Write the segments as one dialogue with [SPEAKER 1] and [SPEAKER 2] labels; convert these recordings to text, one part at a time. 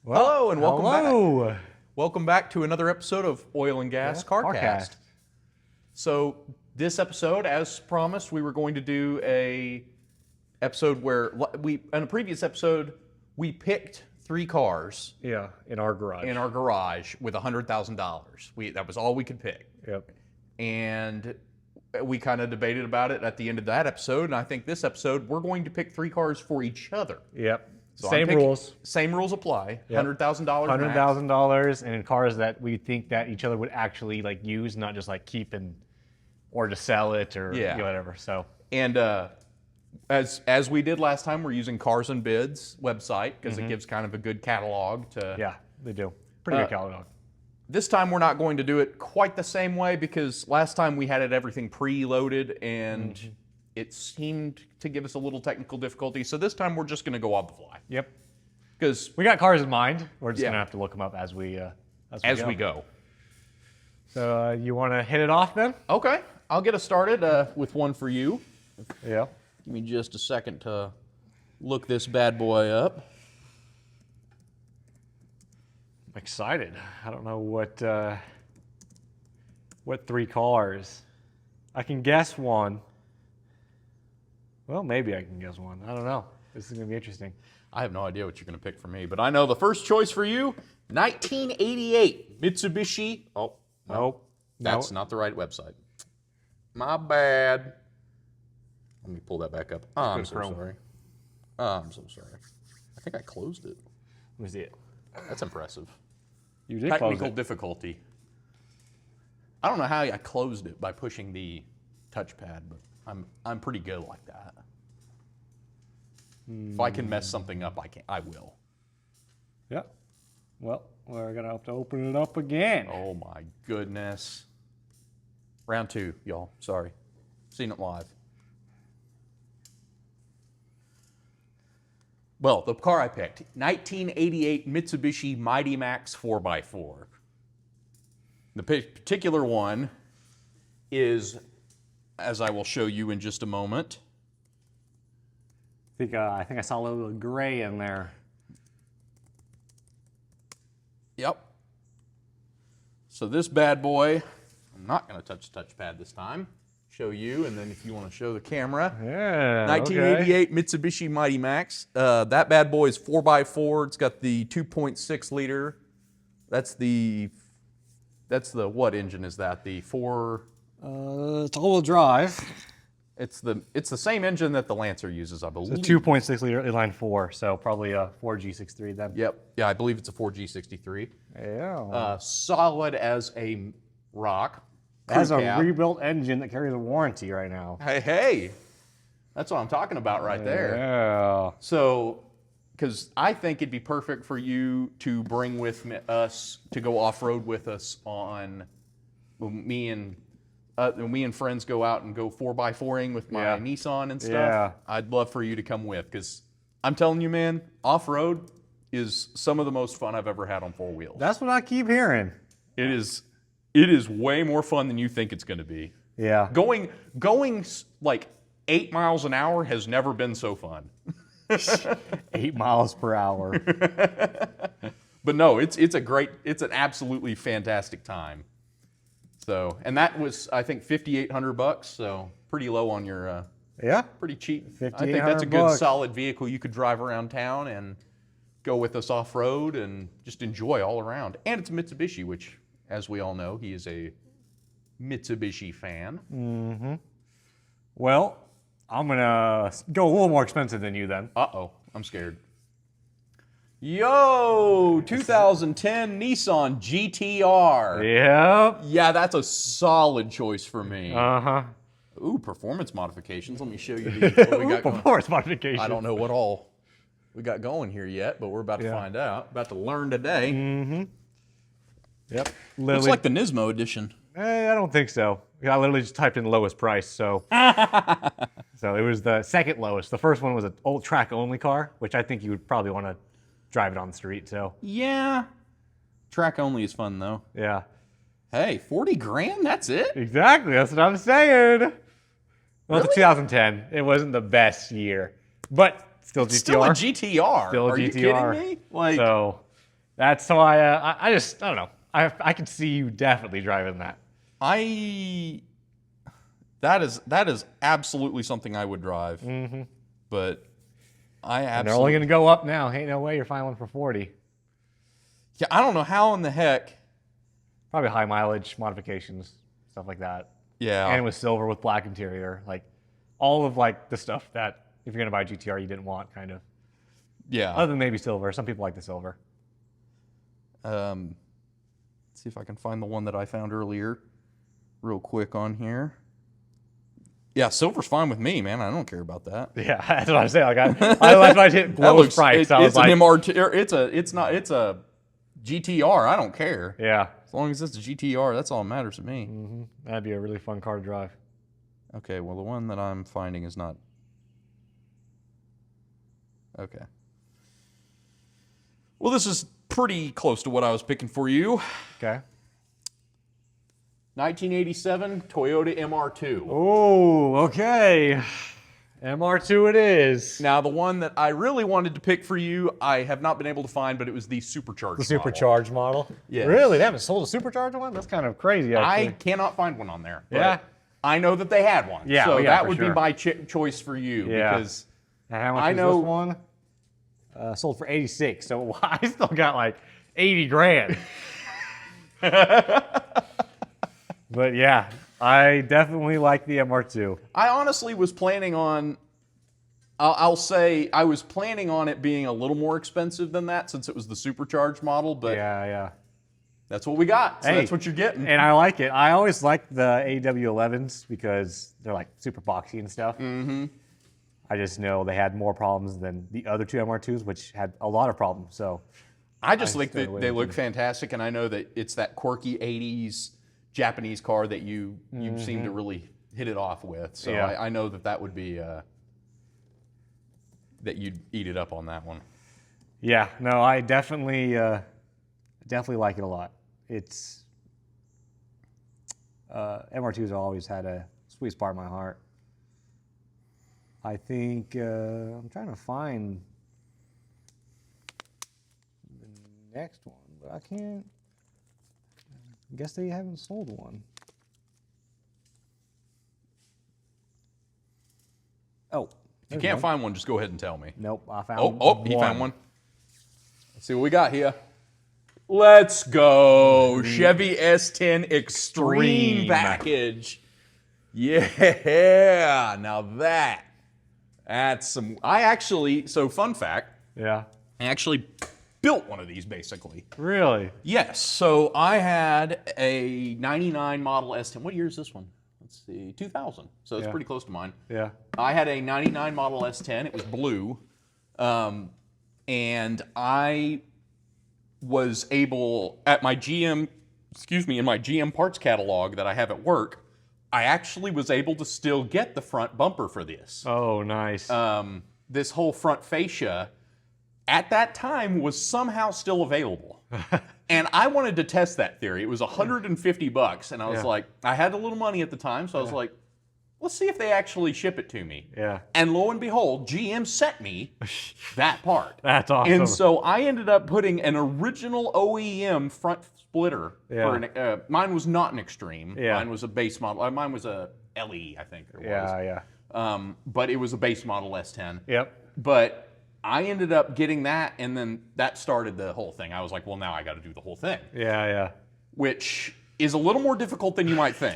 [SPEAKER 1] Well,
[SPEAKER 2] hello and welcome
[SPEAKER 1] back.
[SPEAKER 2] Welcome back to another episode of Oil and Gas Carcast. So this episode, as promised, we were going to do a episode where in a previous episode we picked 3 cars.
[SPEAKER 1] Yeah, in our garage.
[SPEAKER 2] With $100,000. That was all we could pick.
[SPEAKER 1] Yep.
[SPEAKER 2] And we kind of debated about it at the end of that episode. And I think this episode we're going to pick 3 cars for each other.
[SPEAKER 1] Yep.
[SPEAKER 2] So
[SPEAKER 1] Same rules.
[SPEAKER 2] Same rules apply.
[SPEAKER 1] Yep.
[SPEAKER 2] $100,000.
[SPEAKER 1] $100,000, and in cars that we think that each other would actually use, not just keep or to sell it or whatever. So.
[SPEAKER 2] And as we did last time, we're using Cars and Bids website because it gives kind of a good catalog to.
[SPEAKER 1] Yeah, they do. Pretty good catalog.
[SPEAKER 2] This time we're not going to do it quite the same way because last time we had everything pre-loaded and it seemed to give us a little technical difficulty. So this time we're just going to go on the fly.
[SPEAKER 1] Yep.
[SPEAKER 2] Because
[SPEAKER 1] we got cars in mind. We're just going to have to look them up as we go. So you want to hit it off then?
[SPEAKER 2] Okay. I'll get us started with one for you.
[SPEAKER 1] Yeah.
[SPEAKER 2] Give me just a second to look this bad boy up.
[SPEAKER 1] I'm excited. I don't know what 3 cars. I can guess one. Well, maybe I can guess one. I don't know. This is going to be interesting.
[SPEAKER 2] I have no idea what you're going to pick for me, but I know the first choice for you, 1988 Mitsubishi. Oh,
[SPEAKER 1] nope.
[SPEAKER 2] That's not the right website. My bad. Let me pull that back up. Oh, I'm so sorry. I'm so sorry. I think I closed it.
[SPEAKER 1] Let me see it.
[SPEAKER 2] That's impressive.
[SPEAKER 1] You did
[SPEAKER 2] Technical
[SPEAKER 1] close it.
[SPEAKER 2] difficulty. I don't know how I closed it by pushing the touchpad, but I'm pretty good like that. If I can mess something up, I will.
[SPEAKER 1] Yeah. Well, we're gonna have to open it up again.
[SPEAKER 2] Oh my goodness. Round 2, y'all. Sorry. Seen it live. Well, the car I picked, 1988 Mitsubishi Mighty Max 4x4. The particular one is, as I will show you in just a moment.
[SPEAKER 1] I think I saw a little gray in there.
[SPEAKER 2] Yep. So this bad boy, I'm not going to touch the touchpad this time. Show you, and then if you want to show the camera.
[SPEAKER 1] Yeah.
[SPEAKER 2] 1988 Mitsubishi Mighty Max. That bad boy is 4x4. It's got the 2.6 liter. That's the what engine is that? The 4.
[SPEAKER 1] It's all-wheel drive.
[SPEAKER 2] It's the same engine that the Lancer uses, I believe.
[SPEAKER 1] It's a 2.6 liter inline 4, so probably a 4G63 then.
[SPEAKER 2] Yep. Yeah, I believe it's a 4G63.
[SPEAKER 1] Yeah.
[SPEAKER 2] Solid as a rock.
[SPEAKER 1] It has a rebuilt engine that carries a warranty right now.
[SPEAKER 2] Hey. That's what I'm talking about right there.
[SPEAKER 1] Yeah.
[SPEAKER 2] So, because I think it'd be perfect for you to bring with us, to go off-road with us on, me and friends go out and go 4x4ing with my Nissan and stuff.
[SPEAKER 1] Yeah.
[SPEAKER 2] I'd love for you to come with, because I'm telling you, man, off-road is some of the most fun I've ever had on 4 wheels.
[SPEAKER 1] That's what I keep hearing.
[SPEAKER 2] It is way more fun than you think it's going to be.
[SPEAKER 1] Yeah.
[SPEAKER 2] Going like 8 miles an hour has never been so fun.
[SPEAKER 1] 8 miles per hour.
[SPEAKER 2] But no, it's an absolutely fantastic time. So, and that was, I think, $5,800. So pretty low on your. Pretty cheap. I think that's a good solid vehicle you could drive around town and go with us off road and just enjoy all around. And it's a Mitsubishi, which, as we all know, he is a Mitsubishi fan.
[SPEAKER 1] Mm-hmm. Well, I'm gonna go a little more expensive than you then.
[SPEAKER 2] Uh-oh, I'm scared. Yo, 2010 Nissan GTR.
[SPEAKER 1] Yep.
[SPEAKER 2] Yeah, that's a solid choice for me.
[SPEAKER 1] Uh-huh.
[SPEAKER 2] Ooh, performance modifications. Let me show you what we got going.
[SPEAKER 1] Performance modifications.
[SPEAKER 2] I don't know what all we got going here yet, but we're about to find out. About to learn today.
[SPEAKER 1] Mm-hmm. Yep.
[SPEAKER 2] Looks like the Nismo edition.
[SPEAKER 1] I don't think so. I literally just typed in lowest price, so so it was the second lowest. The first one was an old track only car, which I think you would probably want to drive it on the street. So
[SPEAKER 2] yeah, track only is fun though.
[SPEAKER 1] Yeah.
[SPEAKER 2] Hey, 40 grand? That's it?
[SPEAKER 1] Exactly. That's what I'm saying. Well,
[SPEAKER 2] Really?
[SPEAKER 1] it's a 2010. It wasn't the best year, but still GTR.
[SPEAKER 2] Still a GTR.
[SPEAKER 1] Still a
[SPEAKER 2] Are
[SPEAKER 1] GTR.
[SPEAKER 2] you kidding me? Like,
[SPEAKER 1] So That's why I don't know. I could see you definitely driving that.
[SPEAKER 2] That is absolutely something I would drive.
[SPEAKER 1] Mm-hmm.
[SPEAKER 2] But
[SPEAKER 1] and they're only going to go up now. Ain't no way you're finding one for 40.
[SPEAKER 2] Yeah, I don't know how in the heck.
[SPEAKER 1] Probably high mileage modifications, stuff like that.
[SPEAKER 2] Yeah.
[SPEAKER 1] And with silver with black interior, like all of like the stuff that if you're going to buy a GTR you didn't want, kind of.
[SPEAKER 2] Yeah.
[SPEAKER 1] Other than maybe silver. Some people like the silver.
[SPEAKER 2] Let's see if I can find the one that I found earlier real quick on here. Yeah, silver's fine with me, man. I don't care about that.
[SPEAKER 1] Yeah, that's what I'm saying. Like I hit lowest price.
[SPEAKER 2] It's an MRT. It's a GTR. I don't care.
[SPEAKER 1] Yeah.
[SPEAKER 2] As long as it's a GTR, that's all that matters to me.
[SPEAKER 1] Mm-hmm. That'd be a really fun car to drive.
[SPEAKER 2] Okay, well, the one that I'm finding is not. Okay. Well, this is pretty close to what I was picking for you.
[SPEAKER 1] Okay.
[SPEAKER 2] 1987 Toyota MR2.
[SPEAKER 1] Oh, okay. MR2 it is.
[SPEAKER 2] Now, the one that I really wanted to pick for you, I have not been able to find, but it was the supercharged
[SPEAKER 1] The supercharged model?
[SPEAKER 2] Yes.
[SPEAKER 1] Really? They haven't sold a supercharged one? That's kind of crazy, actually.
[SPEAKER 2] I cannot find one on there.
[SPEAKER 1] Yeah.
[SPEAKER 2] I know that they had one.
[SPEAKER 1] Yeah,
[SPEAKER 2] so that would
[SPEAKER 1] sure.
[SPEAKER 2] be my choice for you.
[SPEAKER 1] Yeah.
[SPEAKER 2] Because
[SPEAKER 1] and how much
[SPEAKER 2] I
[SPEAKER 1] is
[SPEAKER 2] know
[SPEAKER 1] this one? Sold for 86, so I still got like 80 grand. But yeah, I definitely like the MR2.
[SPEAKER 2] I honestly was planning on, I'll say, I was planning on it being a little more expensive than that since it was the supercharged model, but
[SPEAKER 1] yeah.
[SPEAKER 2] That's what we got. So that's what you're getting.
[SPEAKER 1] And I like it. I always liked the AW11s because they're like super boxy and stuff.
[SPEAKER 2] Mm-hmm.
[SPEAKER 1] I just know they had more problems than the other two MR2s, which had a lot of problems. So
[SPEAKER 2] I just think that they look fantastic, and I know that it's that quirky 80s Japanese car that you seem to really hit it off with. So
[SPEAKER 1] yeah.
[SPEAKER 2] I know that would be that you'd eat it up on that one.
[SPEAKER 1] Yeah, no, I definitely like it a lot. It's MR2s have always had a sweet spot in my heart. I think I'm trying to find the next one, but I can't. I guess they haven't sold one. Oh.
[SPEAKER 2] If you can't find one, just go ahead and tell me.
[SPEAKER 1] Nope, I found one.
[SPEAKER 2] Oh, he found one. Let's see what we got here. Let's go. Chevy S10 Extreme package. Yeah. Now that's some. So fun fact.
[SPEAKER 1] Yeah.
[SPEAKER 2] I actually built one of these basically.
[SPEAKER 1] Really?
[SPEAKER 2] Yes. So I had a 99 model S10. What year is this one? Let's see. 2000. So it's pretty close to mine.
[SPEAKER 1] Yeah.
[SPEAKER 2] I had a 99 model S10. It was blue. And I was able, at my GM, in my GM parts catalog that I have at work, I actually was able to still get the front bumper for this.
[SPEAKER 1] Oh, nice.
[SPEAKER 2] This whole front fascia, at that time, was somehow still available. And I wanted to test that theory. It was $150, and I was like, I had a little money at the time, so I was like, let's see if they actually ship it to me.
[SPEAKER 1] Yeah.
[SPEAKER 2] And lo and behold, GM sent me that part.
[SPEAKER 1] That's awesome.
[SPEAKER 2] And so I ended up putting an original OEM front splitter.
[SPEAKER 1] Yeah.
[SPEAKER 2] Mine was not an Extreme.
[SPEAKER 1] Yeah.
[SPEAKER 2] Mine was a base model. Mine was a LE, I think it was.
[SPEAKER 1] Yeah.
[SPEAKER 2] But it was a base model S10.
[SPEAKER 1] Yep.
[SPEAKER 2] But I ended up getting that, and then that started the whole thing. I was like, well, now I got to do the whole thing.
[SPEAKER 1] Yeah.
[SPEAKER 2] Which is a little more difficult than you might think,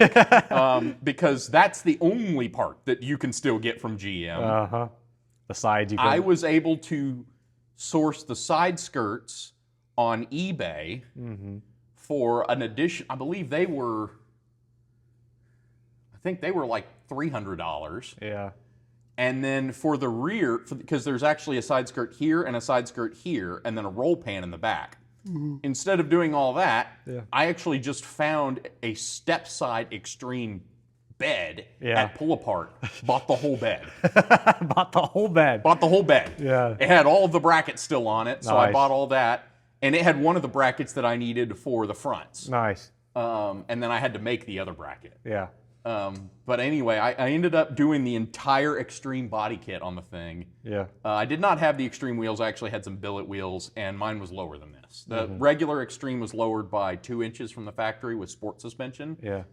[SPEAKER 2] because that's the only part that you can still get from GM.
[SPEAKER 1] Uh-huh. The sides you can...
[SPEAKER 2] I was able to source the side skirts on eBay for an addition. I believe they were like $300.
[SPEAKER 1] Yeah.
[SPEAKER 2] And then for the rear, because there's actually a side skirt here and a side skirt here, and then a roll pan in the back. Instead of doing all that, I actually just found a step side Extreme bed at Pull Apart. Bought the whole bed.
[SPEAKER 1] Bought the whole bed.
[SPEAKER 2] Bought the whole bed.
[SPEAKER 1] Yeah.
[SPEAKER 2] It had all of the brackets still on it, so
[SPEAKER 1] Nice.
[SPEAKER 2] I bought all that. And it had one of the brackets that I needed for the fronts.
[SPEAKER 1] Nice.
[SPEAKER 2] And then I had to make the other bracket.
[SPEAKER 1] Yeah.
[SPEAKER 2] But anyway, I ended up doing the entire Extreme body kit on the thing.
[SPEAKER 1] Yeah.
[SPEAKER 2] I did not have the Extreme wheels. I actually had some billet wheels, and mine was lower than this. The regular Extreme was lowered by 2 inches from the factory with sport suspension.
[SPEAKER 1] Yeah.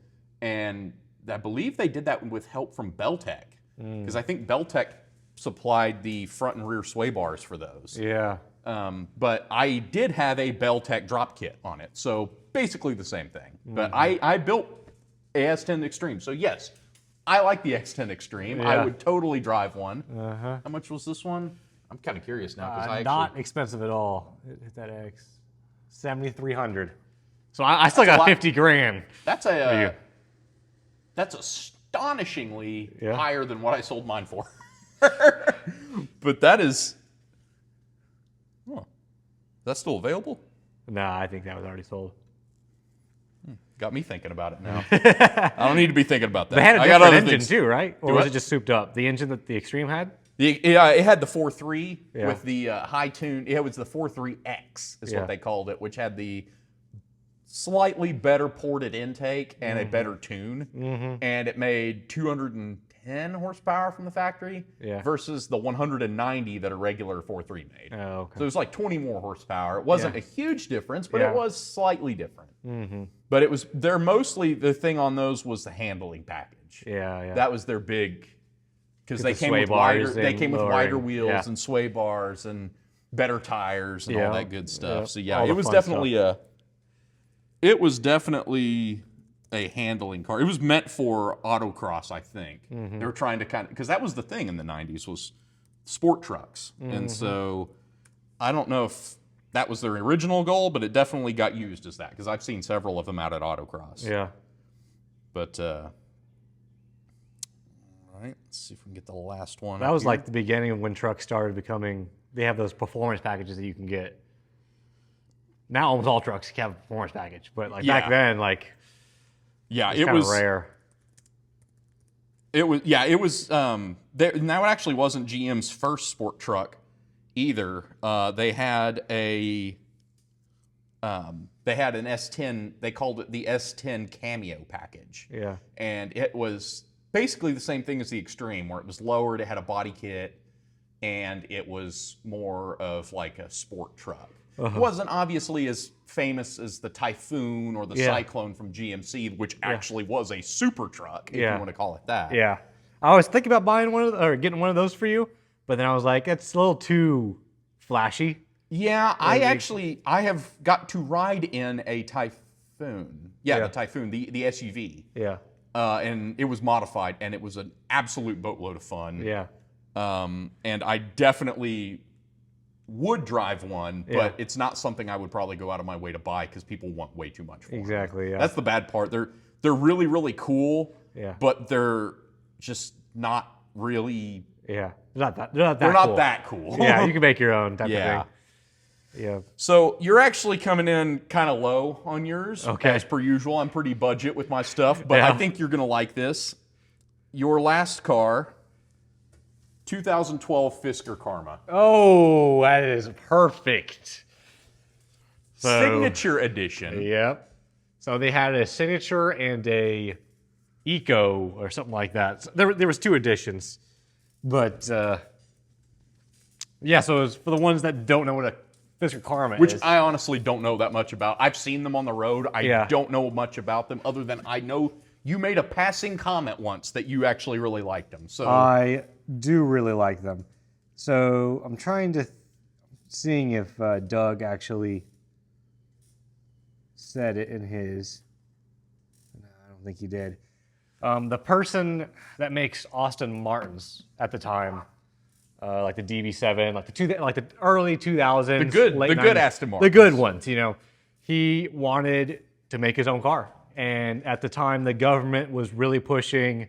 [SPEAKER 2] And I believe they did that with help from Beltec, because I think Beltec supplied the front and rear sway bars for those.
[SPEAKER 1] Yeah.
[SPEAKER 2] But I did have a Beltec drop kit on it, so basically the same thing. But I built a S10 Extreme, so yes, I like the X10 Extreme.
[SPEAKER 1] Yeah.
[SPEAKER 2] I would totally drive one.
[SPEAKER 1] Uh-huh.
[SPEAKER 2] How much was this one? I'm kind of curious now because I
[SPEAKER 1] not expensive at all. Hit that X, 7,300. So I still got 50 grand.
[SPEAKER 2] That's astonishingly higher than what I sold mine for. But that is, that's still available?
[SPEAKER 1] Nah, I think that was already sold.
[SPEAKER 2] Got me thinking about it now. I don't need to be thinking about that.
[SPEAKER 1] They had a different engine too, right? Or was
[SPEAKER 2] what?
[SPEAKER 1] it just souped up? The engine that the Extreme had?
[SPEAKER 2] It had the 4.3 with the high tune. It was the 4.3X is what they called it, which had the slightly better ported intake and a better tune. And it made 210 horsepower from the factory versus the 190 that a regular 4.3 made.
[SPEAKER 1] Oh, okay.
[SPEAKER 2] So it was like 20 more horsepower. It wasn't a huge difference, but it was slightly different. But it was, they're mostly, the thing on those was the handling package.
[SPEAKER 1] Yeah.
[SPEAKER 2] That was their big, because they came with wider wheels and sway bars and better tires and all that good stuff. So yeah, it was definitely a handling car. It was meant for autocross, I think. They were trying to kind of, because that was the thing in the 90s was sport trucks. And so I don't know if that was their original goal, but it definitely got used as that, because I've seen several of them out at autocross.
[SPEAKER 1] Yeah.
[SPEAKER 2] But, all right, let's see if we can get the last one.
[SPEAKER 1] That was like the beginning of when trucks started becoming, they have those performance packages that you can get. Now almost all trucks have a performance package, but like back then, like,
[SPEAKER 2] it
[SPEAKER 1] was rare.
[SPEAKER 2] It was now it actually wasn't GM's first sport truck either. They had an S10, they called it the S10 Cameo package. Yeah. And it was basically the same thing as the Extreme, where it was lowered, it had a body kit, and it was more of like a sport truck. It wasn't obviously as famous as the Typhoon or the Cyclone from GMC, which actually was a super truck, if you want to call it that.
[SPEAKER 1] Yeah. I was thinking about buying one of or getting one of those for you, but then I was like, it's a little too flashy.
[SPEAKER 2] Yeah, I have got to ride in a Typhoon. Yeah, the Typhoon, the SUV. Yeah. And it was modified, and it was an absolute boatload of fun. Yeah. And I definitely would drive one, but it's not something I would probably go out of my way to buy because people want way too much for them. Yeah. That's the bad part. They're really, really cool, but they're just not really...
[SPEAKER 1] Yeah, they're not that cool. Yeah, you can make your own type of thing. Yeah.
[SPEAKER 2] So you're actually coming in kind of low on yours, as per usual. I'm pretty budget with my stuff, but I think you're going to like this. Your last car... 2012 Fisker Karma.
[SPEAKER 1] Oh, that is perfect.
[SPEAKER 2] Signature edition.
[SPEAKER 1] Yep. So they had a Signature and a Eco or something like that. So there was 2 editions. But, so it was for the ones that don't know what a Fisker Karma is.
[SPEAKER 2] Which I honestly don't know that much about. I've seen them on the road. I don't know much about them other than I know you made a passing comment once that you actually really liked them. So
[SPEAKER 3] I do really like them. So I'm trying to seeing if Doug actually said it in his. No, I don't think he did.
[SPEAKER 1] The person that makes Aston Martins at the time, like the DB7, like the early 2000s,
[SPEAKER 2] the good
[SPEAKER 1] 90s,
[SPEAKER 2] Aston Martins,
[SPEAKER 1] the good ones. He wanted to make his own car. And at the time, the government was really pushing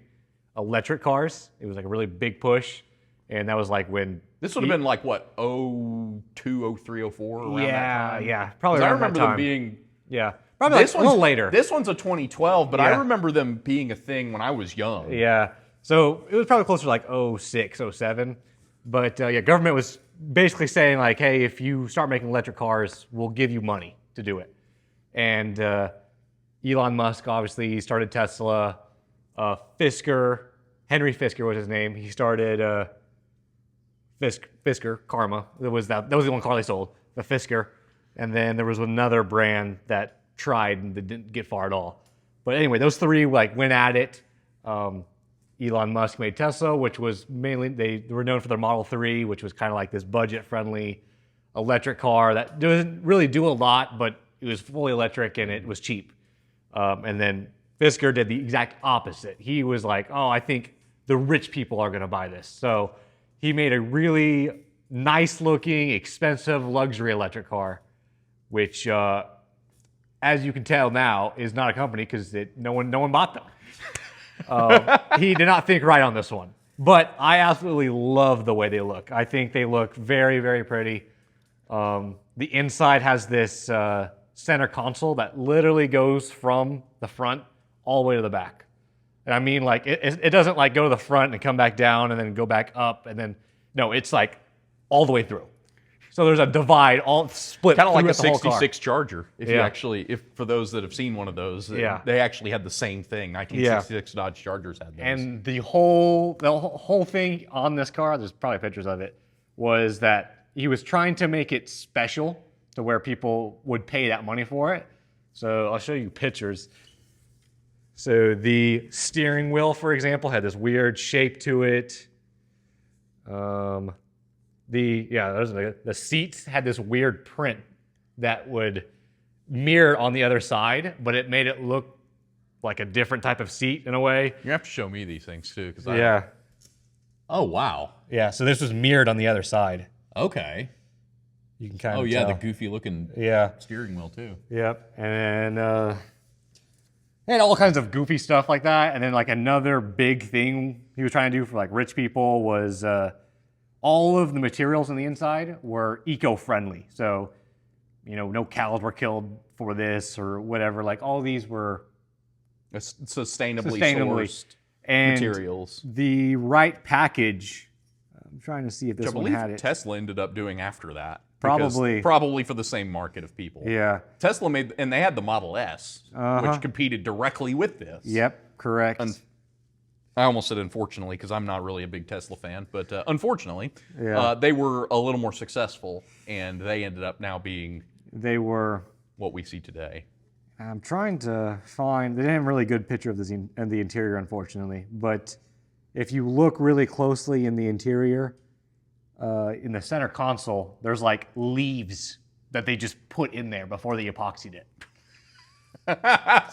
[SPEAKER 1] electric cars. It was like a really big push. And that was like when...
[SPEAKER 2] This would have been like, what, 02, 03, 04, around that time?
[SPEAKER 1] Yeah, probably around that time.
[SPEAKER 2] I remember them being...
[SPEAKER 1] Yeah, probably like a little later.
[SPEAKER 2] This one's a 2012, but I remember them being a thing when I was young.
[SPEAKER 1] Yeah, so it was probably closer to like 06, 07. But government was basically saying like, hey, if you start making electric cars, we'll give you money to do it. And... Elon Musk obviously started Tesla, Fisker, Henry Fisker was his name. He started Fisker Karma. That was the one car they sold, the Fisker. And then there was another brand that tried and didn't get far at all. But anyway, those three like went at it. Elon Musk made Tesla, which was mainly, they were known for their Model 3, which was kind of like this budget-friendly electric car that doesn't really do a lot, but it was fully electric and it was cheap. And then Fisker did the exact opposite. He was like, oh, I think the rich people are going to buy this. So he made a really nice-looking, expensive luxury electric car, which, as you can tell now, is not a company because no one bought them. He did not think right on this one. But I absolutely love the way they look. I think they look very, very pretty. The inside has this center console that literally goes from the front all the way to the back. And I mean, like, it doesn't like go to the front and come back down and then go back up and then, no, it's like all the way through. So there's a divide, all split.
[SPEAKER 2] Kind of like a
[SPEAKER 1] the whole car.
[SPEAKER 2] 66 Charger. If for those that have seen one of those, they actually had the same thing. 1966 Dodge Chargers had those.
[SPEAKER 1] And the whole thing on this car, there's probably pictures of it, was that he was trying to make it special to where people would pay that money for it. So I'll show you pictures. So the steering wheel, for example, had this weird shape to it. The seats had this weird print that would mirror on the other side, but it made it look like a different type of seat in a way.
[SPEAKER 2] You have to show me these things too, Oh wow.
[SPEAKER 1] Yeah. So this was mirrored on the other side.
[SPEAKER 2] Okay.
[SPEAKER 1] You can kind of
[SPEAKER 2] tell.
[SPEAKER 1] the
[SPEAKER 2] goofy looking steering wheel too.
[SPEAKER 1] Yep. And they had all kinds of goofy stuff like that. And then like another big thing he was trying to do for like rich people was all of the materials on the inside were eco-friendly. So, no cows were killed for this or whatever. Like all these were
[SPEAKER 2] sustainably sourced
[SPEAKER 1] and
[SPEAKER 2] materials.
[SPEAKER 1] The right package. I'm trying to see if this one had it.
[SPEAKER 2] Tesla ended up doing after that.
[SPEAKER 1] Probably
[SPEAKER 2] for the same market of people.
[SPEAKER 1] Yeah.
[SPEAKER 2] Tesla and they had the Model S, which competed directly with this.
[SPEAKER 1] Yep, correct.
[SPEAKER 2] I almost said unfortunately because I'm not really a big Tesla fan, but unfortunately, they were a little more successful, and they ended up now being what we see today.
[SPEAKER 3] I'm trying to find. They didn't have a really good picture of the interior, unfortunately. But if you look really closely in the interior, in the center console, there's like leaves that they just put in there before they epoxied it.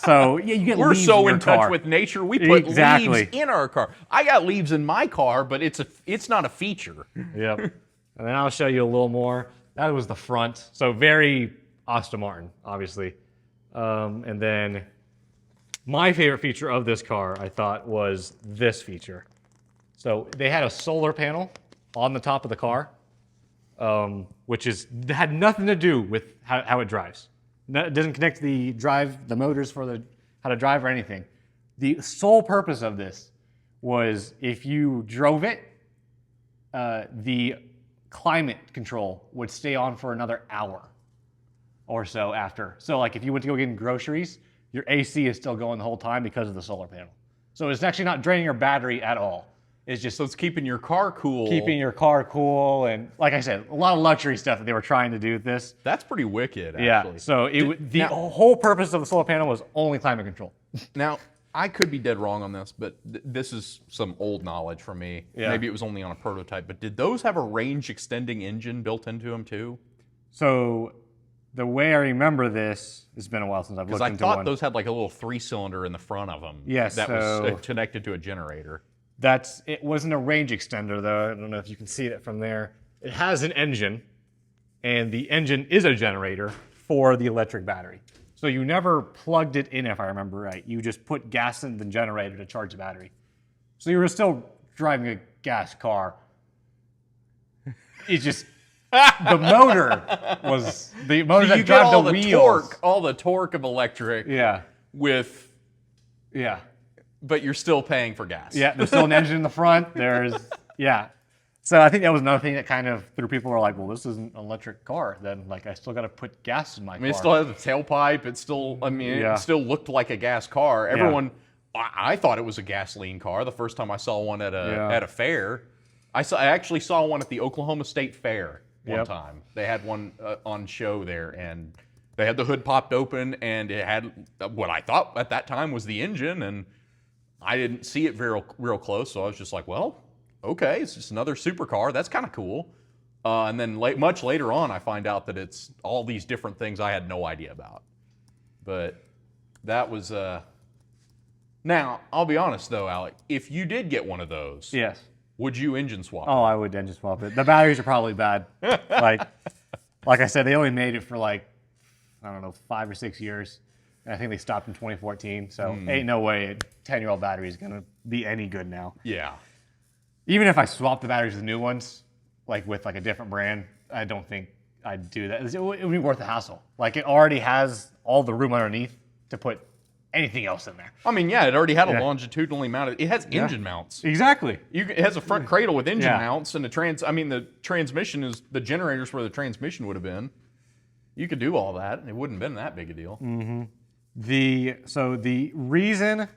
[SPEAKER 3] So yeah, you get
[SPEAKER 2] We're
[SPEAKER 3] leaves
[SPEAKER 2] so
[SPEAKER 3] in
[SPEAKER 2] in touch
[SPEAKER 3] car.
[SPEAKER 2] with nature. We put
[SPEAKER 3] Exactly.
[SPEAKER 2] leaves in our car. I got leaves in my car, but it's not a feature.
[SPEAKER 1] Yep. And then I'll show you a little more. That was the front. So very Aston Martin, obviously. And then my favorite feature of this car, I thought, was this feature. So they had a solar panel on the top of the car, which had nothing to do with how it drives. It doesn't connect the motors for how to drive or anything. The sole purpose of this was if you drove it, the climate control would stay on for another hour or so after. So like if you went to go get groceries, your AC is still going the whole time because of the solar panel. So it's actually not draining your battery at all.
[SPEAKER 2] So it's keeping your car cool.
[SPEAKER 1] Keeping your car cool, and like I said, a lot of luxury stuff that they were trying to do with this.
[SPEAKER 2] That's pretty wicked, actually.
[SPEAKER 1] Yeah, so the whole purpose of the solar panel was only climate control.
[SPEAKER 2] Now, I could be dead wrong on this, but this is some old knowledge from me.
[SPEAKER 1] Yeah.
[SPEAKER 2] Maybe it was only on a prototype, but did those have a range-extending engine built into them, too?
[SPEAKER 3] So the way I remember this, it's been a while since I've looked into one.
[SPEAKER 2] Because I thought those had like a little 3-cylinder in the front of them.
[SPEAKER 3] Yes,
[SPEAKER 2] That was connected to a generator.
[SPEAKER 1] It wasn't a range extender, though. I don't know if you can see it from there. It has an engine, and the engine is a generator for the electric battery. So you never plugged it in, if I remember right. You just put gas in the generator to charge the battery. So you were still driving a gas car. It's just the motor was the motor that drive the wheels.
[SPEAKER 2] All the torque of electric.
[SPEAKER 1] Yeah.
[SPEAKER 2] But you're still paying for gas.
[SPEAKER 1] Yeah, there's still an engine in the front. So I think that was another thing that kind of threw people were like, well, this isn't an electric car. Then like I still got to put gas in my car.
[SPEAKER 2] It still has a tailpipe. It still, it still looked like a gas car. Everyone I thought it was a gasoline car the first time I saw one at a fair. I actually saw one at the Oklahoma State Fair one time. They had one on show there, and they had the hood popped open, and it had what I thought at that time was the engine, and I didn't see it real close, so I was just like, well, okay, it's just another supercar. That's kind of cool. And then much later on, I find out that it's all these different things I had no idea about. But that was... Now, I'll be honest, though, Alec. If you did get one of those,
[SPEAKER 3] Yes.
[SPEAKER 2] would you engine swap it?
[SPEAKER 3] Oh, I would engine swap it. The batteries are probably bad. like I said, they only made it for like, I don't know, 5 or 6 years. And I think they stopped in 2014. So ain't no way a 10-year-old battery is going to be any good now.
[SPEAKER 2] Yeah.
[SPEAKER 3] Even if I swap the batteries with new ones, like with like a different brand, I don't think I'd do that. It would be worth the hassle. Like it already has all the room underneath to put anything else in there.
[SPEAKER 2] I mean, yeah, it already had a longitudinally mounted. It has engine mounts.
[SPEAKER 3] Exactly.
[SPEAKER 2] It has a front cradle with engine mounts, and the transmission is the generators where the transmission would have been. You could do all that, and it wouldn't have been that big a deal.
[SPEAKER 3] Mm-hmm. The reason,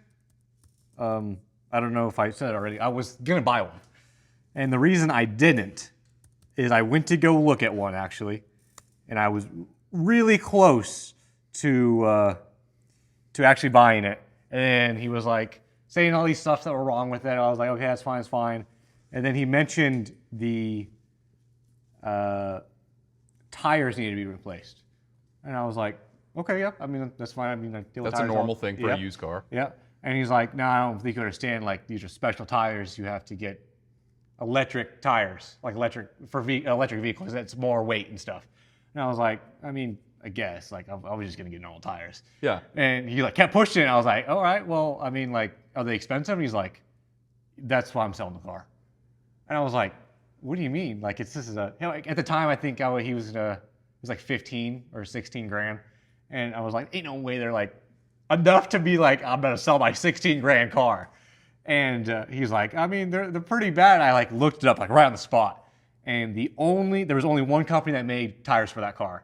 [SPEAKER 3] I don't know if I said it already, I was gonna buy one, and the reason I didn't is I went to go look at one actually, and I was really close to actually buying it, and then he was like saying all these stuff that were wrong with it. I was like, okay, that's fine, it's fine, and then he mentioned the tires needed to be replaced, and I was like, okay, yeah, I mean that's fine. I mean, I deal with
[SPEAKER 2] That's a
[SPEAKER 3] tires
[SPEAKER 2] normal thing for
[SPEAKER 3] yeah.
[SPEAKER 2] a used car.
[SPEAKER 3] Yeah. And he's like, no, I don't think you understand. Like, these are special tires. You have to get electric tires, like electric vehicles. That's more weight and stuff. And I was like, I mean, I guess. Like, I was just going to get normal tires.
[SPEAKER 2] Yeah.
[SPEAKER 3] And he, like, kept pushing it. I was like, all right, well, I mean, like, are they expensive? And he's like, that's why I'm selling the car. And I was like, what do you mean? Like, at the time, I think he was like 15 or 16 grand. And I was like, ain't no way they're like, enough to be like, I'm gonna sell my 16 grand car. And he's like, I mean, they're pretty bad. I like looked it up like right on the spot. And there was only one company that made tires for that car,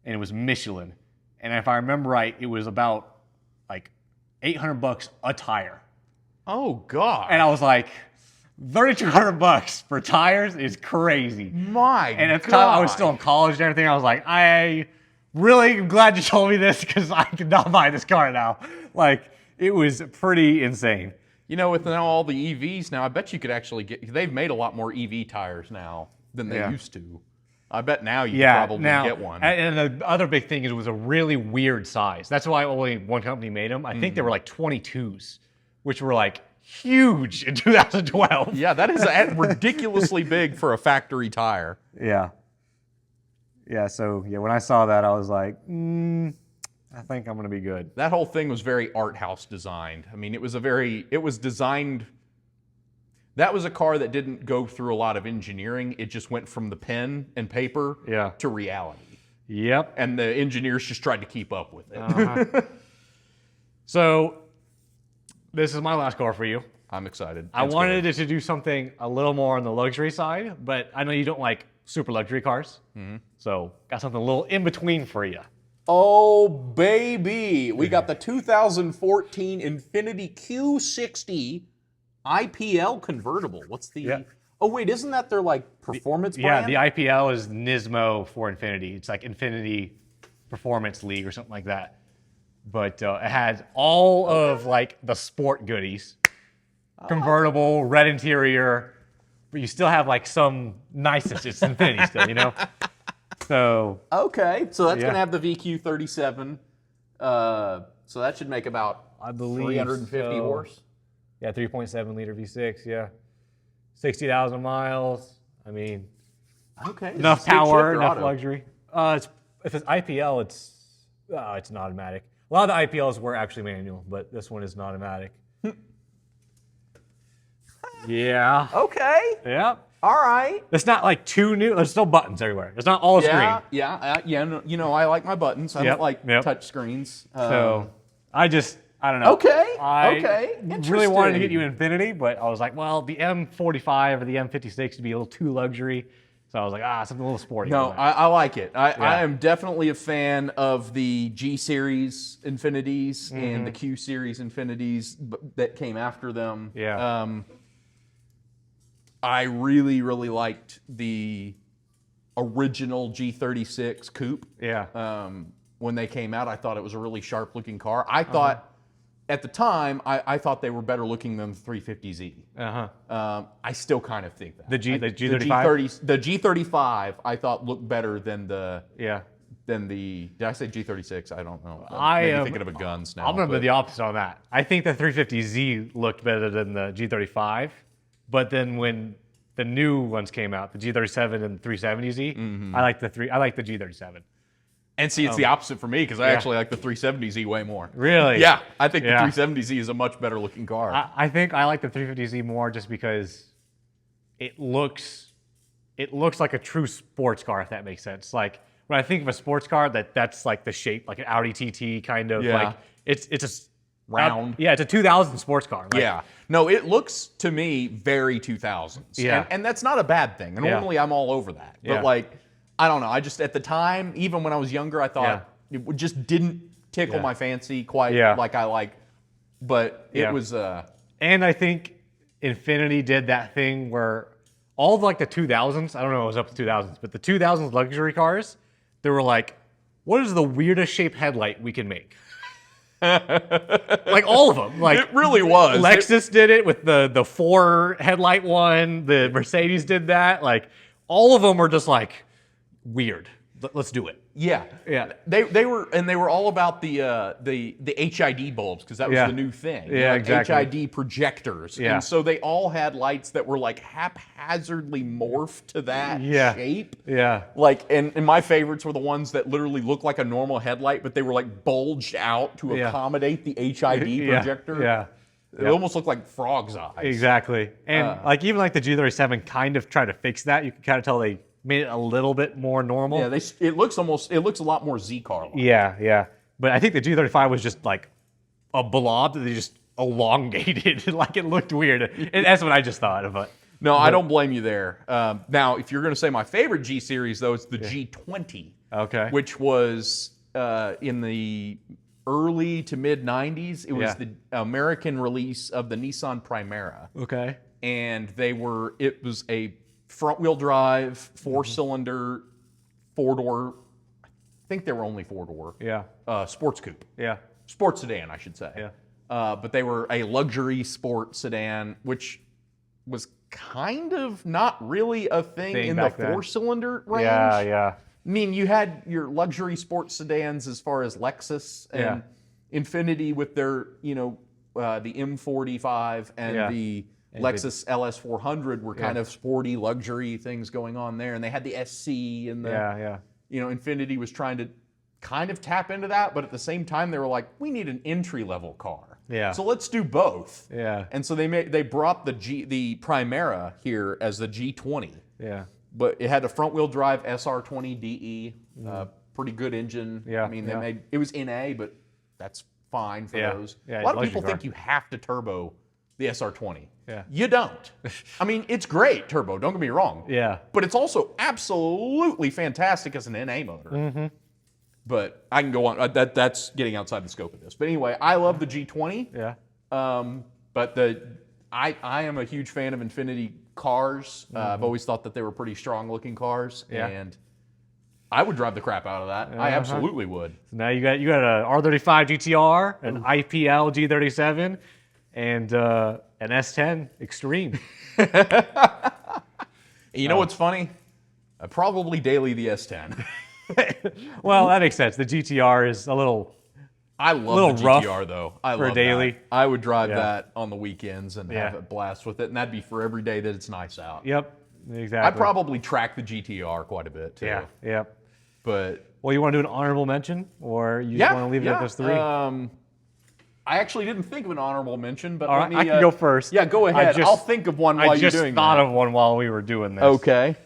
[SPEAKER 3] and it was Michelin. And if I remember right, it was about like $800 a tire.
[SPEAKER 2] Oh God.
[SPEAKER 3] And I was like, $3,200 for tires is crazy. And at the time I was still in college and everything. I was like, I really glad you told me this because I could not buy this car now. Like, it was pretty insane.
[SPEAKER 2] You know, with now all the EVs now, I bet you could actually they've made a lot more EV tires now than they used to. I bet now you could probably get one.
[SPEAKER 3] And the other big thing is it was a really weird size. That's why only one company made them. I think they were like 22s, which were like huge in 2012.
[SPEAKER 2] Yeah, that is ridiculously big for a factory tire.
[SPEAKER 3] Yeah. Yeah, so when I saw that, I was like, I think I'm going to be good.
[SPEAKER 2] That whole thing was very art house designed. I mean, it was designed, that was a car that didn't go through a lot of engineering. It just went from the pen and paper to reality.
[SPEAKER 3] Yep.
[SPEAKER 2] And the engineers just tried to keep up with it.
[SPEAKER 3] So, this is my last car for you.
[SPEAKER 2] I'm excited.
[SPEAKER 3] I wanted it to do something a little more on the luxury side, but I know you don't like super luxury cars. Mm-hmm. So, got something a little in between for you.
[SPEAKER 2] Oh, baby. We got the 2014 Infiniti Q60 IPL convertible. What's the...
[SPEAKER 3] Yeah.
[SPEAKER 2] Oh, wait, isn't that their, like, performance brand?
[SPEAKER 3] Yeah, the IPL is Nismo for Infiniti. It's like Infiniti Performance League or something like that. But it has all of, like, the sport goodies. Convertible, red interior, but you still have, like, some niceness. It's Infiniti still, you know? So...
[SPEAKER 2] Okay, so that's going to have the VQ37. So that should make about,
[SPEAKER 3] I believe,
[SPEAKER 2] 350 horse.
[SPEAKER 3] Yeah, 3.7 liter V6, yeah. 60,000 miles. I mean,
[SPEAKER 2] okay,
[SPEAKER 3] enough power, enough luxury. If it's IPL, it's an automatic. A lot of the IPLs were actually manual, but this one is an automatic. Yeah.
[SPEAKER 2] Okay.
[SPEAKER 3] Yeah.
[SPEAKER 2] All right.
[SPEAKER 3] It's not like too new. There's still buttons everywhere. It's not all screen.
[SPEAKER 2] Yeah. You know, I like my buttons. I don't like touch screens.
[SPEAKER 3] So I don't know.
[SPEAKER 2] Okay.
[SPEAKER 3] I really wanted to get you Infiniti, but I was like, well, the M45 or the M56 would be a little too luxury.
[SPEAKER 1] So I was like, something a little sporty.
[SPEAKER 2] No, I like it. I am definitely a fan of the G Series Infinities and the Q Series Infinities that came after them.
[SPEAKER 1] Yeah.
[SPEAKER 2] I really, really liked the original G36 Coupe.
[SPEAKER 1] Yeah.
[SPEAKER 2] When they came out, I thought it was a really sharp-looking car. I thought, at the time, I thought they were better looking than the 350Z. I still kind of think that.
[SPEAKER 1] The G35?
[SPEAKER 2] The G35, I thought looked better than the...
[SPEAKER 1] Yeah.
[SPEAKER 2] Did I say G36? I don't know.
[SPEAKER 1] I
[SPEAKER 2] maybe
[SPEAKER 1] am
[SPEAKER 2] thinking of a guns now.
[SPEAKER 1] I'm going to be the opposite on that. I think the 350Z looked better than the G35, but then when the new ones came out, the G37 and 370Z, I like the G37.
[SPEAKER 2] And see, it's the opposite for me because I actually like the 370Z way more.
[SPEAKER 1] Really?
[SPEAKER 2] Yeah, I think the 370Z is a much better looking car.
[SPEAKER 1] I think I like the 350Z more just because it looks like a true sports car, if that makes sense. Like when I think of a sports car, that's like the shape, like an Audi TT kind of.
[SPEAKER 2] Yeah.
[SPEAKER 1] Like it's a
[SPEAKER 2] Round.
[SPEAKER 1] Yeah, it's a 2000 sports car. Like,
[SPEAKER 2] yeah. No, it looks to me very 2000s.
[SPEAKER 1] Yeah.
[SPEAKER 2] And that's not a bad thing. And normally I'm all over that. But
[SPEAKER 1] Yeah.
[SPEAKER 2] like, I don't know. I just, at the time, even when I was younger, I thought it just didn't tickle my fancy quite like I like. But it was...
[SPEAKER 1] And I think Infiniti did that thing where all of like the 2000s, I don't know if it was up to 2000s, but the 2000s luxury cars, they were like, what is the weirdest shaped headlight we can make? Like all of them. Like
[SPEAKER 2] it really was.
[SPEAKER 1] Lexus did it with the 4 headlight one. The Mercedes did that. Like all of them were just like weird. Let's do it.
[SPEAKER 2] Yeah. They were all about the HID bulbs because that was the new thing.
[SPEAKER 1] Yeah, exactly.
[SPEAKER 2] HID projectors.
[SPEAKER 1] Yeah.
[SPEAKER 2] And so they all had lights that were like haphazardly morphed to that shape.
[SPEAKER 1] Yeah.
[SPEAKER 2] Like and my favorites were the ones that literally looked like a normal headlight, but they were like bulged out to accommodate the HID projector.
[SPEAKER 1] Yeah.
[SPEAKER 2] It almost looked like frog's eyes.
[SPEAKER 1] Exactly. And like even like the G37 kind of tried to fix that. You can kind of tell they made it a little bit more normal.
[SPEAKER 2] Yeah, it looks a lot more Z-car-like.
[SPEAKER 1] Yeah. But I think the G35 was just like a blob that they just elongated. Like it looked weird. And that's what I just thought of it.
[SPEAKER 2] No, I don't blame you there. Now, if you're going to say my favorite G series, though, it's the G20.
[SPEAKER 1] Okay.
[SPEAKER 2] Which was in the early to mid 90s. It was the American release of the Nissan Primera.
[SPEAKER 1] Okay.
[SPEAKER 2] And it was a front-wheel drive, 4-cylinder, 4-door. I think they were only 4-door.
[SPEAKER 1] Yeah.
[SPEAKER 2] Sports coupe.
[SPEAKER 1] Yeah.
[SPEAKER 2] Sports sedan, I should say.
[SPEAKER 1] Yeah.
[SPEAKER 2] But they were a luxury sport sedan, which was kind of not really a thing in the 4-cylinder range.
[SPEAKER 1] Yeah.
[SPEAKER 2] I mean, you had your luxury sports sedans as far as Lexus and Infiniti with their, the M45 and the Lexus LS400 were kind of sporty luxury things going on there. And they had the SC and the, Infiniti was trying to kind of tap into that. But at the same time, they were like, we need an entry-level car.
[SPEAKER 1] Yeah.
[SPEAKER 2] So let's do both.
[SPEAKER 1] Yeah.
[SPEAKER 2] And so they brought the Primera here as the G20.
[SPEAKER 1] Yeah.
[SPEAKER 2] But it had a front-wheel drive SR20 DE, pretty good engine.
[SPEAKER 1] Yeah.
[SPEAKER 2] I mean, it was NA, but that's fine for those.
[SPEAKER 1] Yeah,
[SPEAKER 2] a lot of
[SPEAKER 1] luxury
[SPEAKER 2] people
[SPEAKER 1] car.
[SPEAKER 2] think you have to turbo the SR20.
[SPEAKER 1] Yeah.
[SPEAKER 2] You don't. I mean, it's great turbo, don't get me wrong.
[SPEAKER 1] Yeah.
[SPEAKER 2] But it's also absolutely fantastic as an NA motor.
[SPEAKER 1] Mm-hmm.
[SPEAKER 2] But I can go on. That's getting outside the scope of this. But anyway, I love the G20.
[SPEAKER 1] Yeah.
[SPEAKER 2] But I am a huge fan of Infiniti cars. I've always thought that they were pretty strong-looking cars, and I would drive the crap out of that. I absolutely would.
[SPEAKER 1] So now you got a R35 GTR, an IPL G37, and an S10 Extreme.
[SPEAKER 2] You know what's funny? I probably daily the S10.
[SPEAKER 1] Well, that makes sense. The GTR is a little.
[SPEAKER 2] I love the GTR though. I love
[SPEAKER 1] daily.
[SPEAKER 2] that. I would drive that on the weekends and have a blast with it, and that'd be for every day that it's nice out.
[SPEAKER 1] Yep, exactly.
[SPEAKER 2] I probably track the GTR quite a bit too.
[SPEAKER 1] Yeah, yep.
[SPEAKER 2] But
[SPEAKER 1] well, you want to do an honorable mention, or you just want to leave it at those 3?
[SPEAKER 2] I actually didn't think of an honorable mention, but
[SPEAKER 1] all right, I can go first.
[SPEAKER 2] Yeah, go ahead. I'll think of one while you're doing that.
[SPEAKER 1] I just thought of one while we were doing this.
[SPEAKER 2] Okay.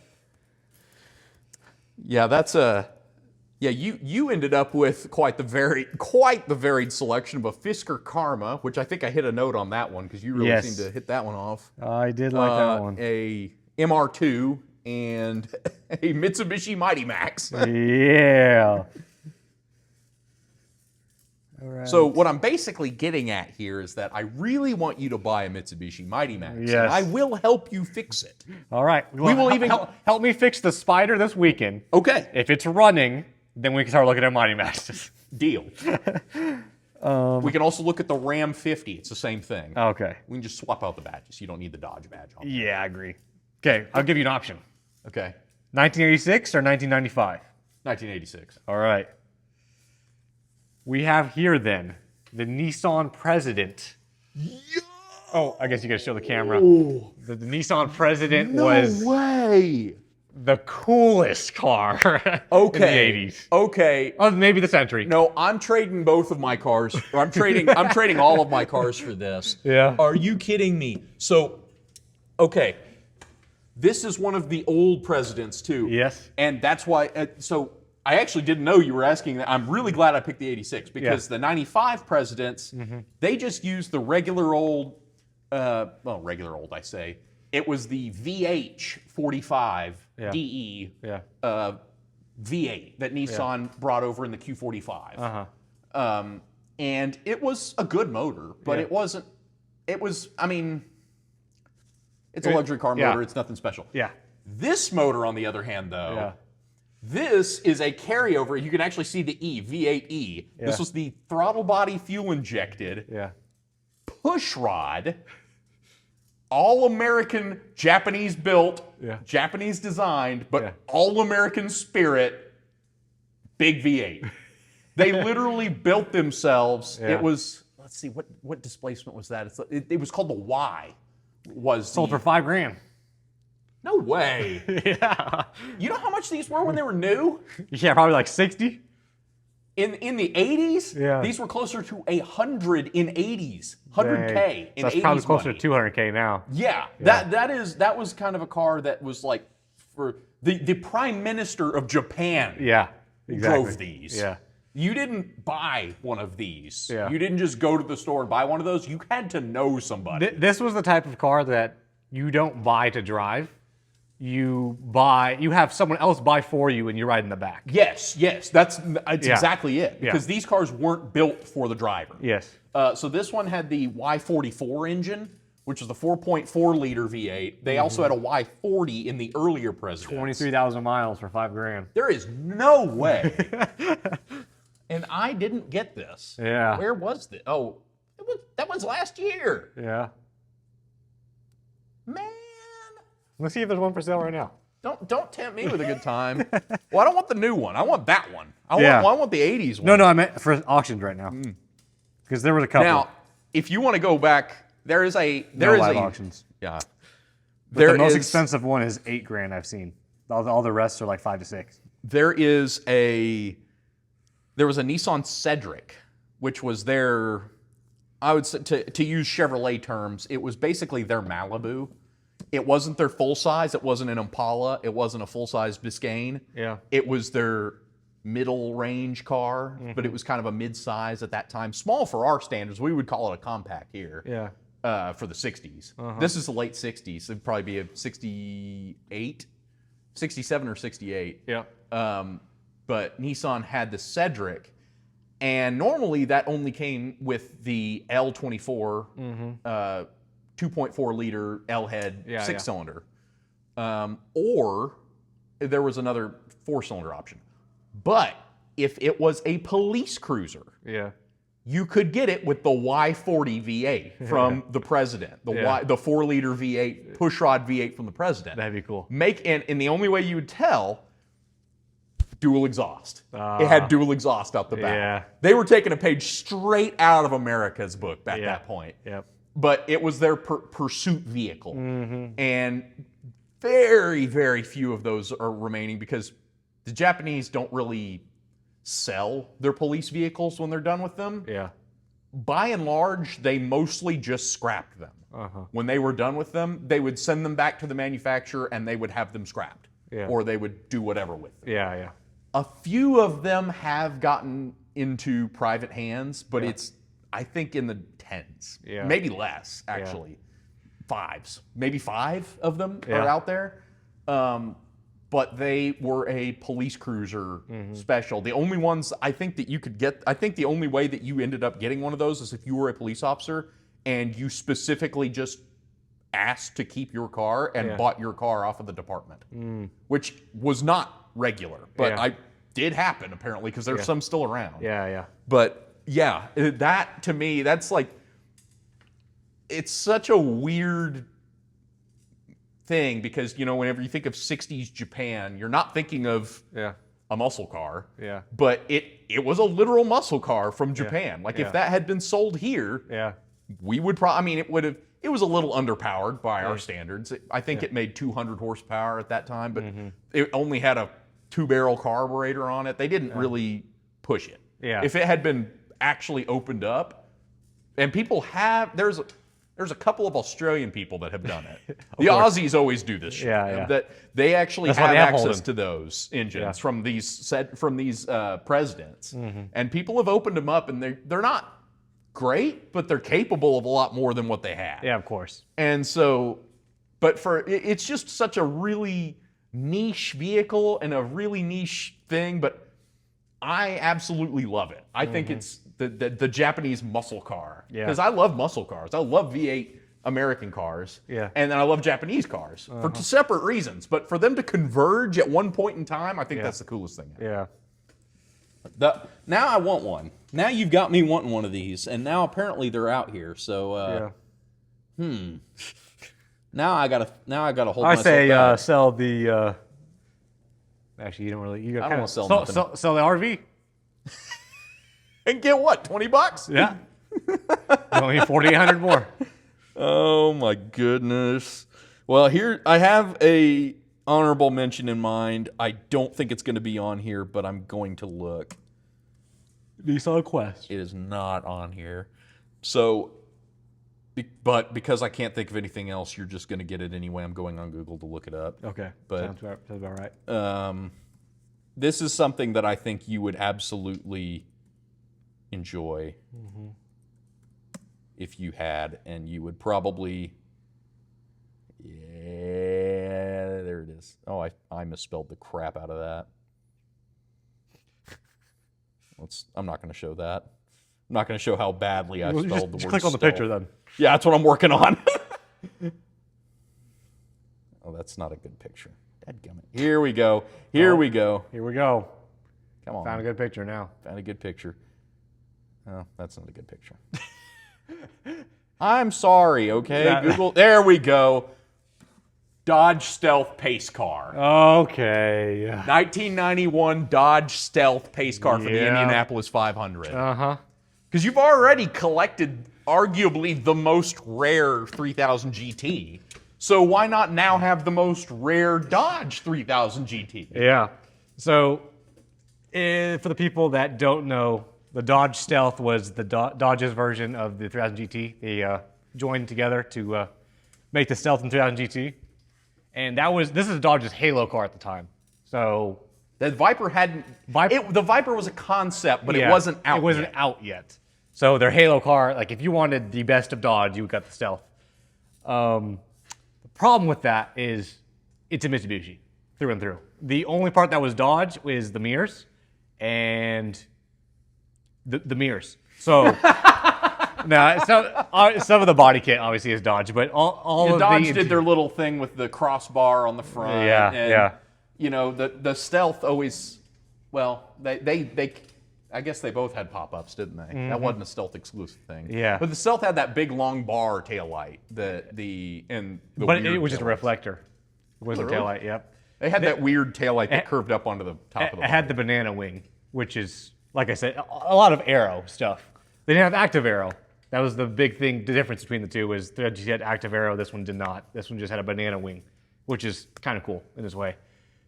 [SPEAKER 2] Yeah, that's a. Yeah, you ended up with quite the varied selection of a Fisker Karma, which I think I hit a note on that one because you really seemed to hit that one off.
[SPEAKER 1] I did like that one.
[SPEAKER 2] A MR2 and a Mitsubishi Mighty Max.
[SPEAKER 3] Yeah. All right.
[SPEAKER 2] So what I'm basically getting at here is that I really want you to buy a Mitsubishi Mighty Max.
[SPEAKER 3] Yes.
[SPEAKER 2] And I will help you fix it.
[SPEAKER 3] All right.
[SPEAKER 2] We will even
[SPEAKER 3] help me fix the Spider this weekend.
[SPEAKER 2] Okay.
[SPEAKER 3] If it's running, then we can start looking at Mighty Maxes.
[SPEAKER 2] Deal. We can also look at the Ram 50. It's the same thing.
[SPEAKER 3] Okay.
[SPEAKER 2] We can just swap out the badges. You don't need the Dodge badge on.
[SPEAKER 3] Yeah, I agree. Okay, I'll give you an option.
[SPEAKER 2] Okay.
[SPEAKER 3] 1986 or 1995?
[SPEAKER 2] 1986.
[SPEAKER 3] All right. We have here then the Nissan President. Oh, I guess you got to show the camera. The Nissan President was
[SPEAKER 2] way.
[SPEAKER 3] the coolest car
[SPEAKER 2] Okay.
[SPEAKER 3] in the 80s.
[SPEAKER 2] Okay.
[SPEAKER 3] Oh, maybe the Century.
[SPEAKER 2] No, I'm trading both of my cars. Or I'm trading all of my cars for this.
[SPEAKER 3] Yeah.
[SPEAKER 2] Are you kidding me? So, okay. This is one of the old presidents too.
[SPEAKER 3] Yes.
[SPEAKER 2] And that's why so I actually didn't know you were asking that. I'm really glad I picked the 86 because the 95 presidents, they just used the regular old regular old I say. It was the VH45 DE V8 that Nissan brought over in the Q45. And it was a good motor, but it wasn't, I mean, it's a luxury car motor, it's nothing special.
[SPEAKER 3] Yeah.
[SPEAKER 2] This motor, on the other hand, though, this is a carryover. You can actually see the E, V8E. This was the throttle body fuel injected push rod, all American, Japanese built, Japanese designed, but all American spirit, big V8. They literally built themselves. It was, let's see, what displacement was that? It was called the Y.
[SPEAKER 3] Sold for $5,000.
[SPEAKER 2] No way.
[SPEAKER 3] Yeah.
[SPEAKER 2] You know how much these were when they were new?
[SPEAKER 3] Yeah, probably like 60.
[SPEAKER 2] In the 80s, these were closer to 100 in 80s, 100K in 80s.
[SPEAKER 3] That's probably closer
[SPEAKER 2] money.
[SPEAKER 3] to 200K now.
[SPEAKER 2] Yeah, that was kind of a car that was like for the Prime Minister of Japan.
[SPEAKER 3] Yeah, exactly.
[SPEAKER 2] Drove these.
[SPEAKER 3] Yeah.
[SPEAKER 2] You didn't buy one of these.
[SPEAKER 3] Yeah.
[SPEAKER 2] You didn't just go to the store and buy one of those. You had to know somebody.
[SPEAKER 3] This was the type of car that you don't buy to drive. You have someone else buy for you and you ride in the back.
[SPEAKER 2] Yes, that's exactly it. Because these cars weren't built for the driver.
[SPEAKER 3] Yes.
[SPEAKER 2] So this one had the Y44 engine, which was the 4.4 liter V8. They also had a Y40 in the earlier President.
[SPEAKER 3] 23,000 miles for $5,000.
[SPEAKER 2] There is no way. And I didn't get this.
[SPEAKER 3] Yeah.
[SPEAKER 2] Where was this? Oh, that was last year.
[SPEAKER 3] Yeah.
[SPEAKER 2] Man.
[SPEAKER 3] Let's see if there's one for sale right now.
[SPEAKER 2] Don't tempt me with a good time. Well, I don't want the new one. I want that one. I want the 80s one.
[SPEAKER 3] No, I meant for auctions right now. Because there was a couple.
[SPEAKER 2] Now, if you want to go back, there is
[SPEAKER 3] live auctions.
[SPEAKER 2] Yeah.
[SPEAKER 3] But the most expensive one is $8,000 I've seen. All the rest are like 5 to 6.
[SPEAKER 2] There was a Nissan Cedric, which was their, I would say, to use Chevrolet terms, it was basically their Malibu. It wasn't their full size. It wasn't an Impala. It wasn't a full size Biscayne. Yeah. It was their middle range car, but it was kind of a mid size at that time. Small for our standards. We would call it a compact here. Yeah. For the 60s. This is the late 60s. It'd probably be a 68, 67 or 68. Yeah. But Nissan had the Cedric, and normally that only came with the L24 2.4 liter L-head 6-cylinder. Or there was another 4-cylinder option. But if it was a police cruiser, you could get it with the Y40 V8 from the President, the 4-liter V8, pushrod V8 from the President.
[SPEAKER 3] That'd be cool.
[SPEAKER 2] And the only way you would tell, dual exhaust. It had dual exhaust out the back.
[SPEAKER 3] Yeah.
[SPEAKER 2] They were taking a page straight out of America's book at that point. Yep. But it was their pursuit vehicle. And very, very few of those are remaining because the Japanese don't really sell their police vehicles when they're done with them. Yeah. By and large, they mostly just scrapped them. When they were done with them, they would send them back to the manufacturer and they would have them scrapped. Or they would do whatever with them. Yeah. A few of them have gotten into private hands, but it's, I think, in the tens. Maybe less, actually. Fives. Maybe 5 of them are out there. but they were a police cruiser special. The only ones I think that you could get, I think the only way that you ended up getting one of those is if you were a police officer and you specifically just asked to keep your car and bought your car off of the department, which was not regular, but I did happen apparently because there's some still around.
[SPEAKER 3] Yeah.
[SPEAKER 2] But yeah, that to me, that's like, it's such a weird thing because, you know, whenever you think of 60s Japan, you're not thinking of a muscle car.
[SPEAKER 3] Yeah.
[SPEAKER 2] But it was a literal muscle car from Japan. Like if that had been sold here, we would probably, I mean, it was a little underpowered by our standards. I think it made 200 horsepower at that time, but it only had a 2-barrel carburetor on it. They didn't really push it.
[SPEAKER 3] Yeah.
[SPEAKER 2] If it had been actually opened up, and people have, there's a couple of Australian people that have done it. The Aussies always do this shit. That they actually have access to those engines from these presidents, and people have opened them up, and they're not great, but they're capable of a lot more than what they have.
[SPEAKER 3] Yeah, of course.
[SPEAKER 2] And so, but it's just such a really niche vehicle and a really niche thing, but I absolutely love it. I think it's the Japanese muscle car. Because I love muscle cars. I love V8 American cars.
[SPEAKER 3] Yeah.
[SPEAKER 2] And then I love Japanese cars for separate reasons. But for them to converge at one point in time, I think that's the coolest thing ever. Now I want one. Now you've got me wanting one of these, and now apparently they're out here. So now I gotta hold myself back.
[SPEAKER 3] Sell the. Actually, you don't really. You
[SPEAKER 2] I don't want to sell nothing.
[SPEAKER 3] Sell the RV.
[SPEAKER 2] And get what? $20?
[SPEAKER 3] Yeah. Only 4,800 more.
[SPEAKER 2] Oh my goodness. Well, here I have a honorable mention in mind. I don't think it's going to be on here, but I'm going to look.
[SPEAKER 3] Nissan Quest.
[SPEAKER 2] It is not on here. So, but because I can't think of anything else, you're just going to get it anyway. I'm going on Google to look it up.
[SPEAKER 3] Okay.
[SPEAKER 2] But
[SPEAKER 3] sounds about right.
[SPEAKER 2] This is something that I think you would absolutely enjoy if you had, and you would probably, there it is. Oh, I misspelled the crap out of that. I'm not going to show that. I'm not going to show how badly I spelled the word.
[SPEAKER 3] Just click on the picture then.
[SPEAKER 2] Yeah, that's what I'm working on. Oh, that's not a good picture. Dadgummit. Here we go. Here we go. Come on.
[SPEAKER 3] Found a good picture now.
[SPEAKER 2] Found a good picture. Oh, that's not a good picture. I'm sorry, okay? Google. There we go. Dodge Stealth pace car.
[SPEAKER 3] Okay.
[SPEAKER 2] 1991 Dodge Stealth pace car for the Indianapolis 500.
[SPEAKER 3] Uh-huh.
[SPEAKER 2] Because you've already collected arguably the most rare 3000 GT. So why not now have the most rare Dodge 3000 GT?
[SPEAKER 3] Yeah. So for the people that don't know, the Dodge Stealth was the Dodge's version of the 3000 GT. They joined together to make the Stealth in 3000 GT. And this is Dodge's halo car at the time. So
[SPEAKER 2] the Viper hadn't. The Viper was a concept, but it wasn't out.
[SPEAKER 3] It wasn't out yet. So their halo car, like if you wanted the best of Dodge, you got the Stealth. The problem with that is it's a Mitsubishi through and through. The only part that was Dodge was the mirrors and the mirrors. So some of the body kit obviously is Dodge, but all of
[SPEAKER 2] Dodge did their little thing with the crossbar on the front. And, you know, the Stealth always, well, they I guess they both had pop-ups, didn't they? That wasn't a Stealth exclusive thing.
[SPEAKER 3] Yeah.
[SPEAKER 2] But the Stealth had that big long bar taillight.
[SPEAKER 3] But it was just a reflector. It wasn't a taillight, yep.
[SPEAKER 2] They had that weird taillight that curved up onto the top of the
[SPEAKER 3] It had the banana wing, which is, like I said, a lot of aero stuff. They didn't have active aero. That was the big thing. The difference between the two was the GT had active aero. This one did not. This one just had a banana wing, which is kind of cool in this way.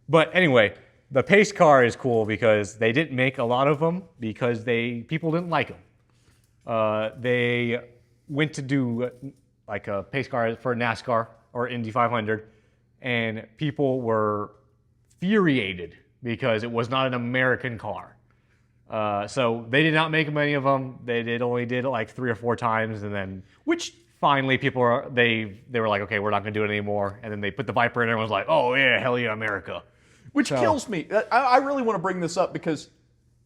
[SPEAKER 3] But anyway, the pace car is cool because they didn't make a lot of them because people didn't like them. They went to do like a pace car for NASCAR or Indy 500, and people were infuriated because it was not an American car. So they did not make many of them. They only did it like 3 or 4 times, and then
[SPEAKER 2] which
[SPEAKER 3] finally they were like, okay, we're not going to do it anymore. And then they put the Viper in, and everyone's like, oh yeah, hell yeah, America.
[SPEAKER 2] Which kills me. I really want to bring this up because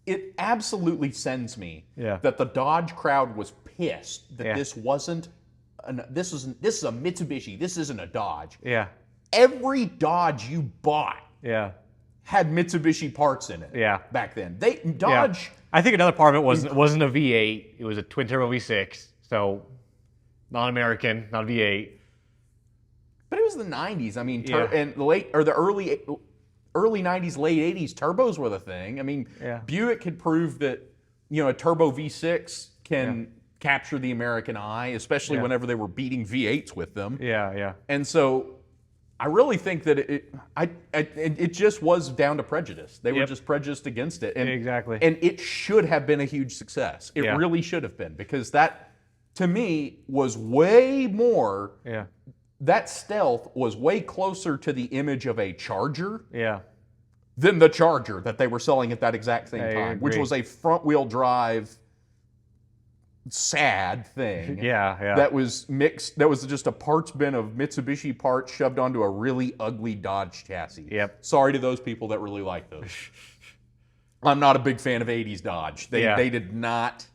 [SPEAKER 2] it absolutely sends me that the Dodge crowd was pissed that this wasn't. This is a Mitsubishi. This isn't a Dodge.
[SPEAKER 3] Yeah.
[SPEAKER 2] Every Dodge you bought had Mitsubishi parts in it.
[SPEAKER 3] Yeah.
[SPEAKER 2] Back then, Dodge.
[SPEAKER 3] Yeah. I think another part of it wasn't a V8. It was a twin turbo V6. So not American, not a V8.
[SPEAKER 2] But it was the '90s. I mean, and the early '90s, late '80s, turbos were the thing. I mean, Buick had proved that a turbo V6 can capture the American eye, especially whenever they were beating V8s with them.
[SPEAKER 3] Yeah.
[SPEAKER 2] And so, I really think that it just was down to prejudice. They were just prejudiced against it. And,
[SPEAKER 3] exactly.
[SPEAKER 2] And it should have been a huge success. It really should have been, because that, to me, was way more.
[SPEAKER 3] Yeah.
[SPEAKER 2] That Stealth was way closer to the image of a Charger.
[SPEAKER 3] Yeah.
[SPEAKER 2] Than the Charger that they were selling at that exact same time, which was a front-wheel drive, sad thing. That was mixed. That was just a parts bin of Mitsubishi parts shoved onto a really ugly Dodge chassis.
[SPEAKER 3] Yep.
[SPEAKER 2] Sorry to those people that really like those. I'm not a big fan of '80s Dodge. They did not.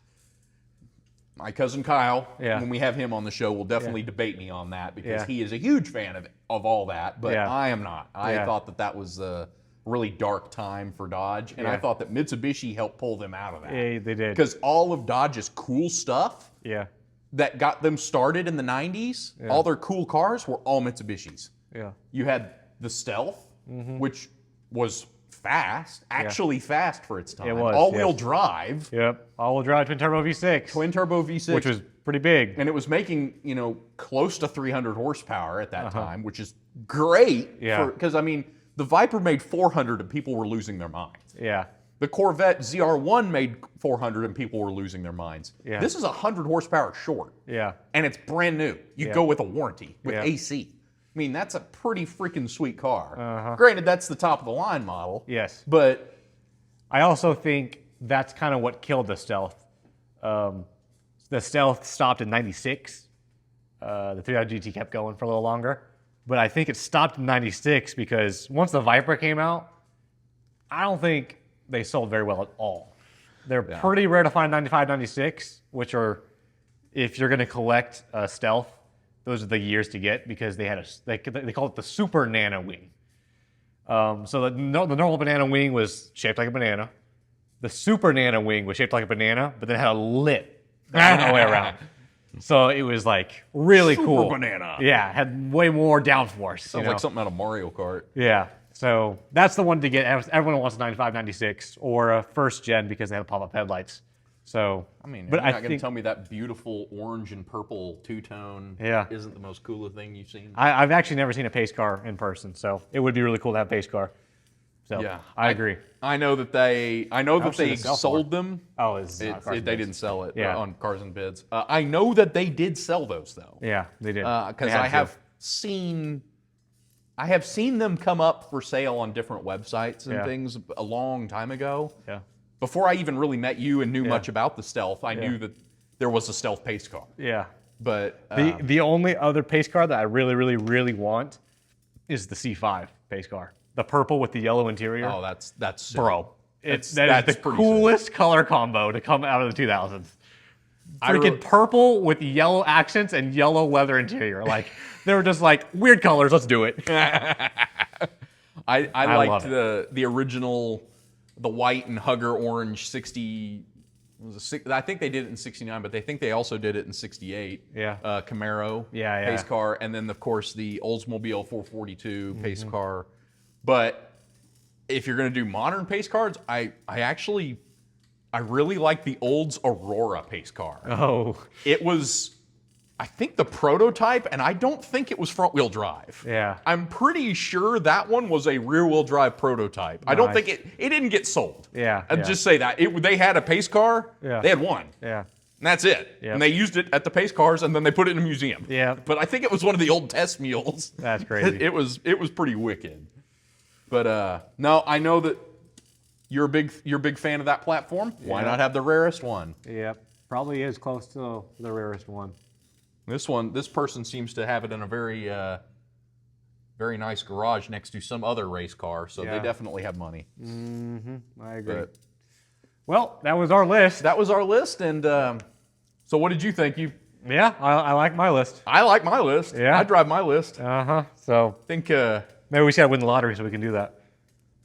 [SPEAKER 2] My cousin Kyle, when we have him on the show, will definitely debate me on that, because he is a huge fan of all that, but I am not. I thought that was a really dark time for Dodge, and I thought that Mitsubishi helped pull them out of that.
[SPEAKER 3] Yeah, they did.
[SPEAKER 2] Because all of Dodge's cool stuff that got them started in the '90s, all their cool cars were all Mitsubishis.
[SPEAKER 3] Yeah.
[SPEAKER 2] You had the Stealth, which was fast, actually fast for its time.
[SPEAKER 3] It was,
[SPEAKER 2] all-wheel drive.
[SPEAKER 3] Yep. All-wheel drive twin turbo V6.
[SPEAKER 2] Twin turbo V6.
[SPEAKER 3] Which was pretty big.
[SPEAKER 2] And it was making, close to 300 horsepower at that time, which is great. Because, I mean, the Viper made 400 and people were losing their minds.
[SPEAKER 3] Yeah.
[SPEAKER 2] The Corvette ZR1 made 400 and people were losing their minds.
[SPEAKER 3] Yeah.
[SPEAKER 2] This is 100 horsepower short.
[SPEAKER 3] Yeah.
[SPEAKER 2] And it's brand new. You go with a warranty, with AC. I mean, that's a pretty freaking sweet car. Granted, that's the top of the line model.
[SPEAKER 3] Yes.
[SPEAKER 2] But
[SPEAKER 3] I also think that's kind of what killed the Stealth. The Stealth stopped in '96. The 300 GT kept going for a little longer. But I think it stopped in '96 because once the Viper came out, I don't think they sold very well at all. They're pretty rare to find 95, 96, which are, if you're going to collect a Stealth, those are the years to get, because they had they call it the Super Nano Wing. So the normal banana wing was shaped like a banana. The Super Nano Wing was shaped like a banana, but then it had a lip all the way around. So it was like really cool.
[SPEAKER 2] Super banana.
[SPEAKER 3] Yeah, had way more downforce.
[SPEAKER 2] Sounds like something out of Mario Kart.
[SPEAKER 3] Yeah. So that's the one to get. Everyone wants a 95, 96, or a first gen because they have pop-up headlights. So,
[SPEAKER 2] I mean,
[SPEAKER 3] but
[SPEAKER 2] you're not going to tell me that beautiful orange and purple two-tone isn't the most coolest thing you've seen?
[SPEAKER 3] I've actually never seen a pace car in person, so it would be really cool to have a pace car. So
[SPEAKER 2] yeah,
[SPEAKER 3] I agree.
[SPEAKER 2] I know that they sold them.
[SPEAKER 3] Oh,
[SPEAKER 2] they didn't sell it on Cars and Bids. I know that they did sell those though.
[SPEAKER 3] Yeah, they did.
[SPEAKER 2] Because I have seen them come up for sale on different websites and things a long time ago.
[SPEAKER 3] Yeah.
[SPEAKER 2] Before I even really met you and knew much about the Stealth, I knew that there was a Stealth pace car.
[SPEAKER 3] Yeah.
[SPEAKER 2] But
[SPEAKER 3] the only other pace car that I really, really, really want is the C5 pace car. The purple with the yellow interior.
[SPEAKER 2] Oh, that's sick.
[SPEAKER 3] Bro. That is the coolest color combo to come out of the 2000s. Freaking purple with yellow accents and yellow leather interior. Like, they were just like, weird colors, let's do it.
[SPEAKER 2] I liked the original, the white and hugger orange 60. I think they did it in 69, but they think they also did it in 68.
[SPEAKER 3] Yeah.
[SPEAKER 2] Camaro pace car. And then, of course, the Oldsmobile 442 pace car. But if you're going to do modern pace cars, I really like the Olds Aurora pace car.
[SPEAKER 3] Oh.
[SPEAKER 2] It was, I think, the prototype, and I don't think it was front-wheel drive.
[SPEAKER 3] Yeah.
[SPEAKER 2] I'm pretty sure that one was a rear-wheel drive prototype. Nice. I don't think it didn't get sold.
[SPEAKER 3] Yeah.
[SPEAKER 2] I'd just say that. They had a pace car.
[SPEAKER 3] Yeah.
[SPEAKER 2] They had one.
[SPEAKER 3] Yeah.
[SPEAKER 2] And that's it.
[SPEAKER 3] Yep.
[SPEAKER 2] And they used it at the pace cars, and then they put it in a museum.
[SPEAKER 3] Yeah.
[SPEAKER 2] But I think it was one of the old test mules.
[SPEAKER 3] That's crazy.
[SPEAKER 2] It was pretty wicked. But no, I know that you're a big fan of that platform. Why not have the rarest one?
[SPEAKER 3] Yep. Probably is close to the rarest one.
[SPEAKER 2] This person seems to have it in a very, very nice garage next to some other race car, so they definitely have money.
[SPEAKER 3] I agree.
[SPEAKER 2] But
[SPEAKER 3] well, that was our list.
[SPEAKER 2] that was our list, and so what did you think?
[SPEAKER 3] Yeah, I like my list.
[SPEAKER 2] I like my list.
[SPEAKER 3] Yeah.
[SPEAKER 2] I drive my list.
[SPEAKER 3] So
[SPEAKER 2] Think.
[SPEAKER 3] maybe we should win the lottery so we can do that.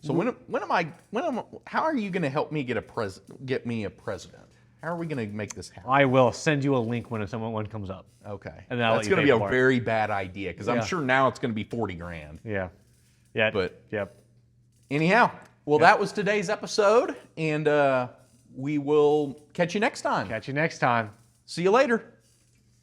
[SPEAKER 2] So how are you going to help me get me a president? How are we going to make this happen?
[SPEAKER 3] I will send you a link when one comes up.
[SPEAKER 2] Okay.
[SPEAKER 3] And then I'll
[SPEAKER 2] that's
[SPEAKER 3] let you
[SPEAKER 2] going to be
[SPEAKER 3] pay
[SPEAKER 2] a
[SPEAKER 3] for it.
[SPEAKER 2] very bad idea because I'm
[SPEAKER 3] Yeah.
[SPEAKER 2] sure now it's going to be 40 grand.
[SPEAKER 3] Yeah. Yeah.
[SPEAKER 2] But
[SPEAKER 3] yep.
[SPEAKER 2] anyhow, well, that was today's episode, and we will catch you next time.
[SPEAKER 3] Catch you next time.
[SPEAKER 2] See you later.